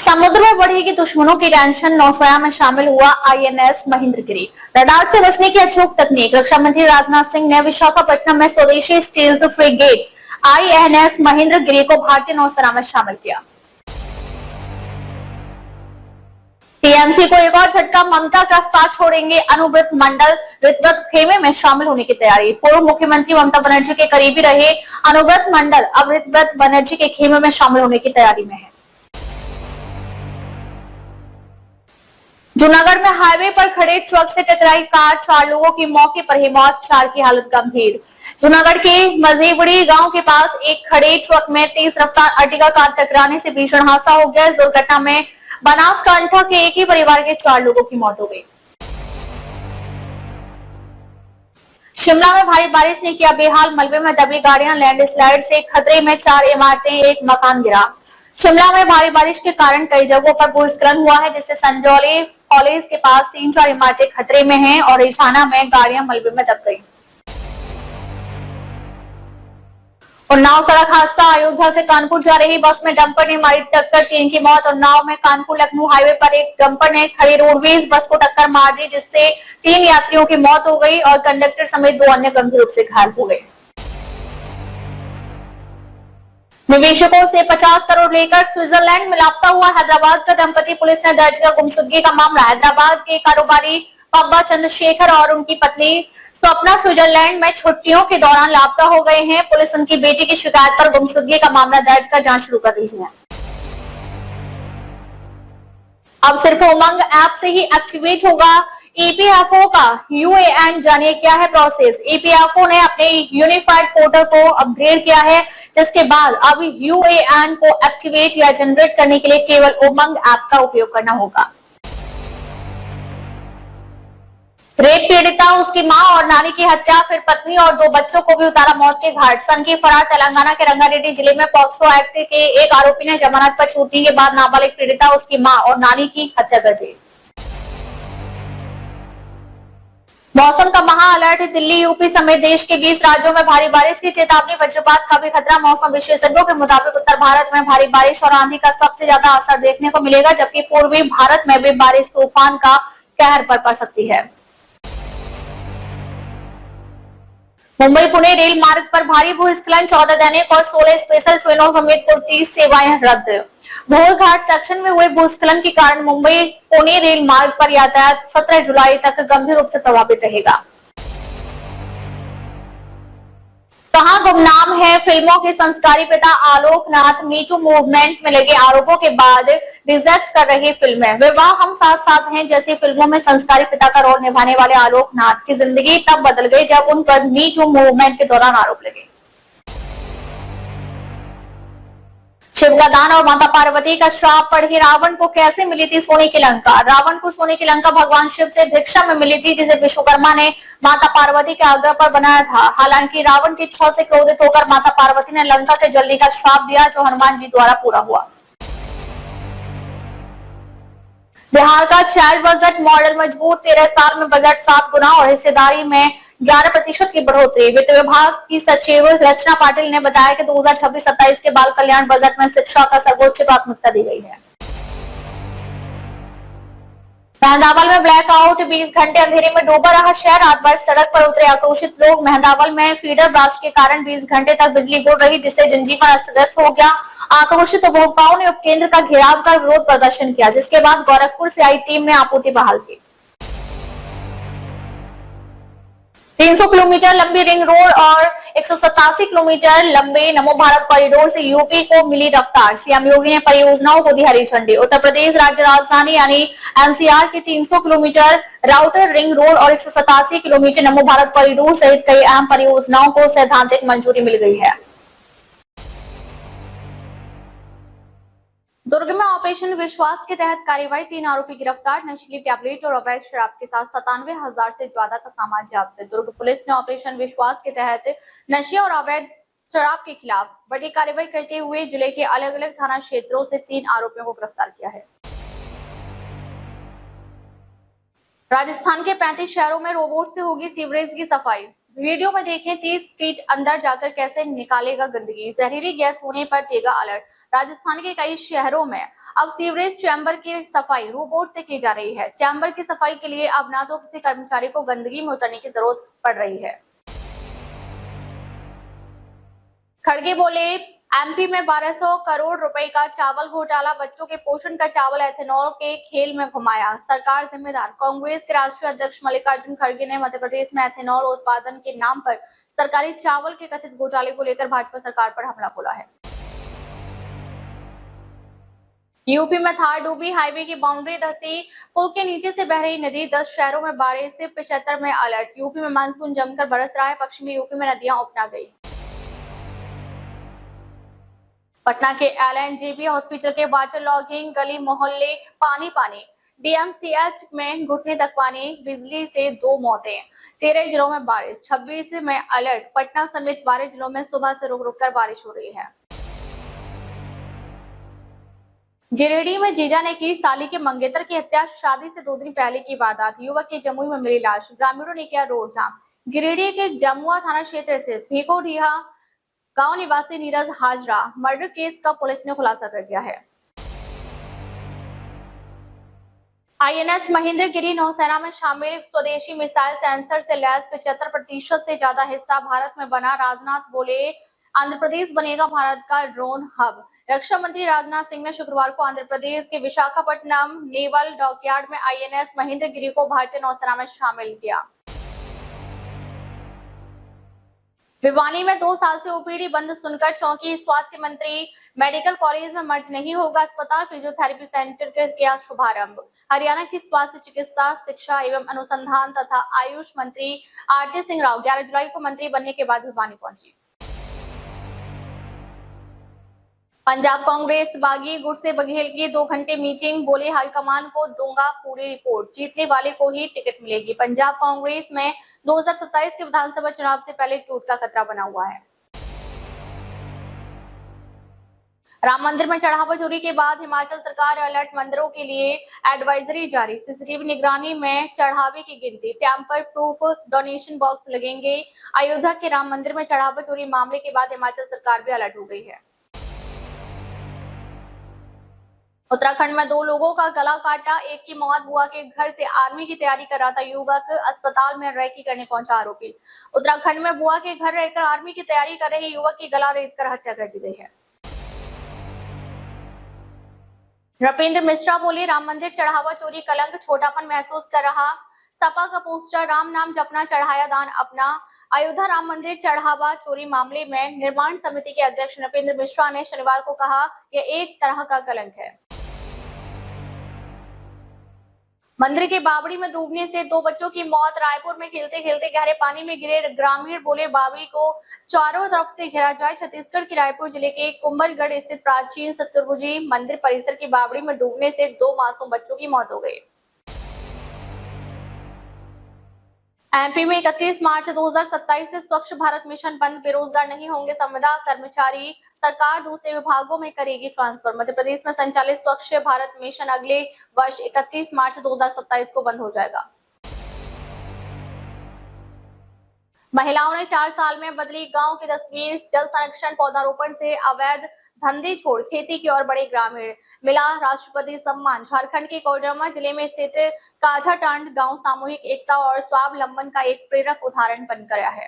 समुद्र में बढ़ेगी दुश्मनों की टेंशन, नौसेना में शामिल हुआ आईएनएस महेंद्रगिरी। रडार से बचने की अचूक तकनीक। रक्षा मंत्री राजनाथ सिंह ने विशाखापट्टनम में स्वदेशी स्टील्थ फ्रिगेट आईएनएस महेंद्रगिरी को भारतीय नौसेना में शामिल किया। टीएमसी को एक और झटका, ममता का साथ छोड़ेंगे अनुव्रत मंडल। ऋतव्रत खेमे में शामिल होने की तैयारी। पूर्व मुख्यमंत्री ममता बनर्जी के करीबी रहे अनुव्रत मंडल अब ऋतव्रत बनर्जी के खेमे में शामिल होने की तैयारी में है। जूनागढ़ में हाईवे पर खड़े ट्रक से टकराई कार, 4 लोगों की मौके पर ही मौत, 4 की हालत गंभीर। जूनागढ़ के मजेबड़ी गांव के पास एक खड़े ट्रक में तेज रफ्तार अर्टिगा कार टकराने से भीषण हादसा हो गया। इस दुर्घटना में बनासकांठा के एक ही परिवार के 4 लोगों की मौत हो गई। शिमला में भारी बारिश ने किया बेहाल, मलबे में दबी गाड़ियां, लैंडस्लाइड से खतरे में 4 इमारतें, एक मकान गिरा। शिमला में भारी बारिश के कारण कई जगहों पर भूस्खलन हुआ है, जिससे संजौली कॉलेज के पास 3-4 इमारतें खतरे में हैं और रिछाना में गाड़ियां मलबे में दब गई। उन्नाव सड़क हादसा, अयोध्या से कानपुर जा रही बस में डंपर ने मारी टक्कर, 3 की मौत। उन्नाव में कानपुर लखनऊ हाईवे पर एक डंपर ने खड़ी रोडवेज बस को टक्कर मार दी, जिससे 3 यात्रियों की मौत हो गई और कंडक्टर समेत 2 अन्य गंभीर रूप से घायल हो गए। निवेशकों से 50 करोड़ लेकर स्विट्जरलैंड में लापता हुआ हैदराबाद का दंपति, पुलिस ने दर्ज किया गुमशुदगी का मामला। हैदराबाद के कारोबारी पब्बा चंद्रशेखर और उनकी पत्नी स्वप्ना स्विट्जरलैंड में छुट्टियों के दौरान लापता हो गए हैं। पुलिस उनकी बेटी की शिकायत पर गुमशुदगी का मामला दर्ज कर जांच शुरू कर रही है। अब सिर्फ उमंग ऐप से ही एक्टिवेट होगा ईपीएफओ का यूएएन, जानिए क्या है प्रोसेस। ईपीएफओ ने अपने यूनिफाइड पोर्टल को अपग्रेड किया है, जिसके बाद अब यूएएन को एक्टिवेट या जनरेट करने के लिए केवल उमंग ऐप का उपयोग करना होगा। रेप पीड़िता, उसकी मां और नानी की हत्या, फिर पत्नी और 2 बच्चों को भी उतारा मौत के घाट। सनकी फरार तेलंगाना के रंगारेड्डी जिले में पॉक्सो एक्ट के एक आरोपी ने जमानत पर छूटने के बाद नाबालिग पीड़िता, उसकी मां और नानी की हत्या कर दी। मौसम का महा अलर्ट, दिल्ली यूपी समेत देश के 20 राज्यों में भारी बारिश की चेतावनी, वज्रपात का भी खतरा। मौसम विशेषज्ञों के मुताबिक उत्तर भारत में भारी बारिश और आंधी का सबसे ज्यादा असर देखने को मिलेगा, जबकि पूर्वी भारत में भी बारिश तूफान का कहर पर पड़ सकती है। मुंबई पुणे रेल मार्ग पर भारी भूस्खलन, 14 दैनिक और 16 स्पेशल ट्रेनों समेत कुल 30 सेवाएं रद्द। भोरघाट सेक्शन में हुए भूस्खलन के कारण मुंबई पुणे रेल मार्ग पर यातायात 17 जुलाई तक गंभीर रूप से प्रभावित रहेगा। कहां गुमनाम है फिल्मों के संस्कारी पिता आलोकनाथ, मीटू मूवमेंट में लगे आरोपों के बाद रिजेक्ट कर रही फिल्में। विवाह हम साथ साथ हैं जैसी फिल्मों में संस्कारी पिता का रोल निभाने वाले आलोकनाथ की जिंदगी तब बदल गई जब उन पर मीटू मूवमेंट के दौरान आरोप लगे। शिव का दान और माता पार्वती का श्राप पढ़ी, रावण को कैसे मिली थी सोने की लंका। रावण को सोने की लंका भगवान शिव से भिक्षा में मिली थी, जिसे विश्वकर्मा ने माता पार्वती के आग्रह पर बनाया था। हालांकि रावण की इच्छा से क्रोधित होकर माता पार्वती ने लंका के जलने का श्राप दिया, जो हनुमान जी द्वारा पूरा हुआ। बिहार का चाइल्ड बजट मॉडल मजबूत, 13 साल में बजट 7 गुना और हिस्सेदारी में 11% की बढ़ोतरी। वित्त विभाग की सचिव रचना पाटिल ने बताया कि 2026-27 के बाल कल्याण बजट में शिक्षा का सर्वोच्च प्राथमिकता दी गई है। मेहंदावल में ब्लैकआउट, 20 घंटे अंधेरे में डूबा रहा शहर। रात भर सड़क पर उतरे आक्रोशित लोग। मेहंदावल में फीडर ब्लास्ट के कारण 20 घंटे तक बिजली गुल रही, जिससे जनजीवन अस्त व्यस्त हो गया। आक्रोशित उपभोक्ताओं ने उपकेंद्र का घेराव कर विरोध प्रदर्शन किया, जिसके बाद गोरखपुर से आई टीम ने आपूर्ति बहाल की। 300 किलोमीटर लंबी रिंग रोड और 187 किलोमीटर लंबे नमो भारत कॉरिडोर से यूपी को मिली रफ्तार। सीएम योगी ने परियोजनाओं को दी हरी झंडी। उत्तर प्रदेश राज्य राजधानी यानी एनसीआर की 300 किलोमीटर राउटर रिंग रोड और 187 किलोमीटर नमो भारत कॉरिडोर सहित कई अहम परियोजनाओं को सैद्धांतिक मंजूरी मिल गई है। दुर्ग में ऑपरेशन विश्वास के तहत कार्रवाई, 3 आरोपी गिरफ्तार। नशीली टैबलेट और अवैध शराब के साथ 97,000 से ज्यादा का सामान जब्त। दुर्ग पुलिस ने ऑपरेशन विश्वास के तहत नशे और अवैध शराब के खिलाफ बड़ी कार्रवाई करते हुए जिले के अलग अलग थाना क्षेत्रों से 3 आरोपियों को गिरफ्तार किया है। राजस्थान के 35 शहरों में रोबोट से होगी सीवरेज की सफाई। वीडियो में देखें 30 फीट अंदर जाकर कैसे निकालेगा गंदगी, जहरीली गैस होने पर देगा अलर्ट। राजस्थान के कई शहरों में अब सीवरेज चैम्बर की सफाई रोबोट से की जा रही है। चैम्बर की सफाई के लिए अब ना तो किसी कर्मचारी को गंदगी में उतरने की जरूरत पड़ रही है। खड़गे बोले, एमपी में 1200 करोड़ रुपए का चावल घोटाला, बच्चों के पोषण का चावल एथेनॉल के खेल में घुमाया, सरकार जिम्मेदार। कांग्रेस के राष्ट्रीय अध्यक्ष मल्लिकार्जुन खड़गे ने मध्य प्रदेश में एथेनॉल उत्पादन के नाम पर सरकारी चावल के कथित घोटाले को लेकर भाजपा सरकार पर हमला बोला है। यूपी में थार डूबी, हाईवे की बाउंड्री धसी, पुल के नीचे से बह रही नदी, 10 शहरों में बारिश से 75 में अलर्ट। यूपी में मानसून जमकर बरस रहा है, पश्चिमी यूपी में नदियां उफना गई। पटना के एलएनजेबी हॉस्पिटल के वाटर लॉगिंग, गली मोहल्ले पानी पानी, डीएमसीएच में घुटने तक पानी, बिजली से 2 मौतें, 13 जिलों में बारिश, 26 में अलर्ट। पटना समेत 12 जिलों में सुबह से रुक रुक कर बारिश हो रही है। गिरिडीह में जीजा ने की साली के मंगेतर की हत्या, शादी से 2 दिन पहले की वारदात, युवक की जमुई में मिली लाश, ग्रामीणों ने किया रोड जाम। गिरिडीह के जमुआ थाना क्षेत्र स्थित भीकोडीहा गांव निवासी नीरज हाजरा मर्डर केस का पुलिस ने खुलासा कर दिया है। आईएनएस महेंद्रगिरी नौसेना में शामिल स्वदेशी मिसाइल सेंसर से लैस 75% से ज्यादा हिस्सा भारत में बना, राजनाथ बोले आंध्र प्रदेश बनेगा भारत का ड्रोन हब। रक्षा मंत्री राजनाथ सिंह ने शुक्रवार को आंध्र प्रदेश के विशाखापट्टनम नेवल डॉकयार्ड में आईएनएस महेंद्रगिरी को भारतीय नौसेना में शामिल किया। भिवानी में 2 साल से ओपीडी बंद सुनकर चौंकी स्वास्थ्य मंत्री, मेडिकल कॉलेज में मर्ज नहीं होगा अस्पताल, फिजियोथेरेपी सेंटर का किया शुभारंभ। हरियाणा की स्वास्थ्य चिकित्सा शिक्षा एवं अनुसंधान तथा आयुष मंत्री आरती सिंह राव 11 जुलाई को मंत्री बनने के बाद भिवानी पहुंची। पंजाब कांग्रेस बागी गुट से बघेल की 2 घंटे मीटिंग, बोले हाईकमान को दूंगा पूरी रिपोर्ट, जीतने वाले को ही टिकट मिलेगी। पंजाब कांग्रेस में 2027 के विधानसभा चुनाव से पहले टूट का खतरा बना हुआ है। राम मंदिर में चढ़ावा चोरी के बाद हिमाचल सरकार अलर्ट, मंदिरों के लिए एडवाइजरी जारी, सीसीटीवी निगरानी में चढ़ावे की गिनती, टैंपर प्रूफ डोनेशन बॉक्स लगेंगे। अयोध्या के राम मंदिर में चढ़ावा चोरी मामले के बाद हिमाचल सरकार भी अलर्ट हो गई है। उत्तराखंड में 2 लोगों का गला काटा, एक की मौत, बुआ के घर से आर्मी की तैयारी कर रहा था युवक, अस्पताल में रैकी करने पहुंचा आरोपी। उत्तराखंड में बुआ के घर रहकर आर्मी की तैयारी कर रहे युवक की गला रेत कर हत्या कर दी गई है। नृपेंद्र मिश्रा बोले राम मंदिर चढ़ावा चोरी कलंक, छोटापन महसूस कर रहा, सपा का पोस्टर, राम नाम जपना चढ़ाया दान अपना। अयोध्या राम मंदिर चढ़ावा चोरी मामले में निर्माण समिति के अध्यक्ष नृपेंद्र मिश्रा ने शनिवार को कहा, यह एक तरह का कलंक है। मंदिर के बावड़ी में डूबने से 2 बच्चों की मौत, रायपुर में खेलते खेलते गहरे पानी में गिरे ग्रामीण, बोले बावड़ी को चारों तरफ से घेरा जाए। छत्तीसगढ़ के रायपुर जिले के कुंभलगढ़ स्थित प्राचीन सतुर्भुजी मंदिर परिसर की बावड़ी में डूबने से 2 मासूम बच्चों की मौत हो गई। एमपी में 31 मार्च 2027 से स्वच्छ भारत मिशन बंद, बेरोजगार नहीं होंगे संविदा कर्मचारी, सरकार दूसरे विभागों में करेगी ट्रांसफर। मध्य प्रदेश में संचालित स्वच्छ भारत मिशन अगले वर्ष 31 मार्च 2027 को बंद हो जाएगा। महिलाओं ने 4 साल में बदली गांव की तस्वीर, जल संरक्षण पौधारोपण से अवैध धंधे छोड़ खेती की ओर बड़े ग्रामीण, मिला राष्ट्रपति सम्मान। झारखंड के कोडरमा जिले में स्थित काझाटांड गांव सामूहिक एकता और स्वावलंबन का एक प्रेरक उदाहरण बनकर आया है।